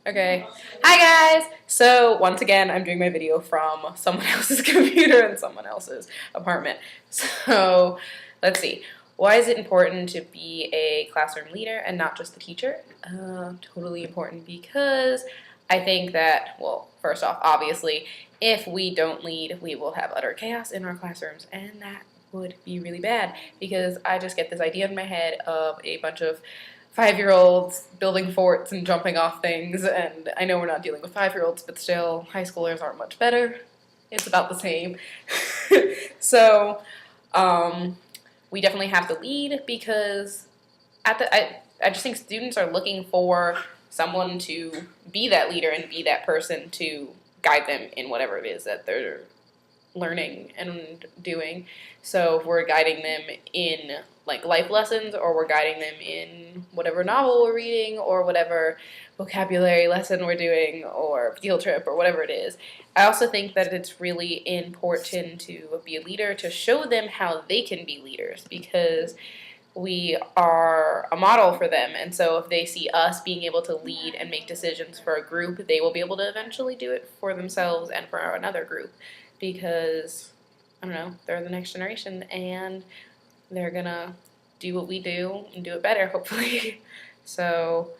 Okay. Hi guys! So once again, I'm doing my video from someone else's computer in someone else's apartment. So let's see. Why is it important to be a classroom leader and not just the teacher? Totally important because I think that, well, first off, obviously, if we don't lead, we will have utter chaos in our classrooms, and that would be really bad because I just get this idea in my head of a bunch of 5-year-olds building forts and jumping off things, and I know we're not dealing with 5-year-olds, but still, high schoolers aren't much better. It's about the same. So, we definitely have to lead because I just think students are looking for someone to be that leader and be that person to guide them in whatever it is that they're learning and doing. So if we're guiding them in like life lessons, or we're guiding them in whatever novel we're reading, or whatever vocabulary lesson we're doing, or field trip, or whatever it is, I also think that it's really important to be a leader, to show them how they can be leaders, because we are a model for them. And so if they see us being able to lead and make decisions for a group, they will be able to eventually do it for themselves and for another group, because I don't know, they're the next generation and they're gonna do what we do and do it better, hopefully. So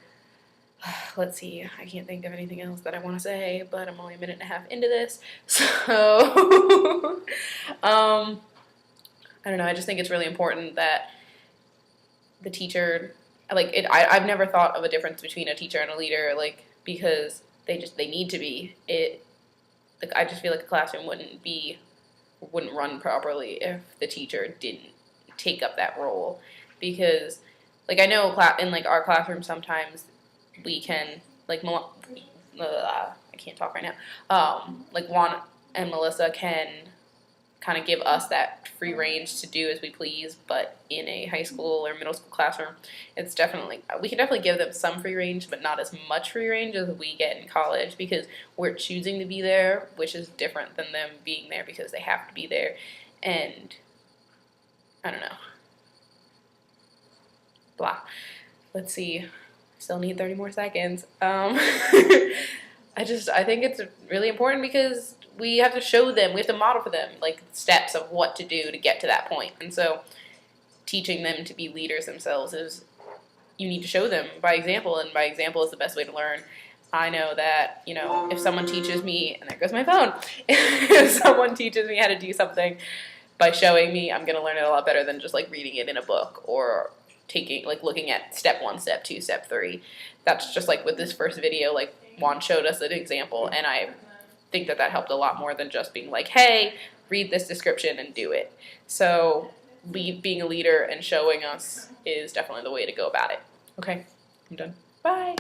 let's see, I can't think of anything else that I want to say, but I'm only a minute and a half into this. So I don't know, I just think it's really important that the teacher, like it, I've never thought of a difference between a teacher and a leader, like, because they need to be it. Like, I just feel like a classroom wouldn't run properly if the teacher didn't take up that role, because like I know in like our classroom sometimes we can like I can't talk right now, like Juan and Melissa can kind of give us that free range to do as we please, but in a high school or middle school classroom, it's definitely, we can definitely give them some free range, but not as much free range as we get in college, because we're choosing to be there, which is different than them being there because they have to be there. And I don't know, blah. Let's see, still need 30 more seconds. I think it's really important because we have to show them, we have to model for them like steps of what to do to get to that point. And so teaching them to be leaders themselves is, you need to show them by example, and by example is the best way to learn. I know that, you know, if someone teaches me, and there goes my phone, if someone teaches me how to do something by showing me, I'm going to learn it a lot better than just like reading it in a book or taking, like looking at step 1, step 2, step 3. That's just like with this first video, like Juan showed us an example, and I think that helped a lot more than just being like, hey, read this description and do it. So being a leader and showing us is definitely the way to go about it. Okay, I'm done. Bye.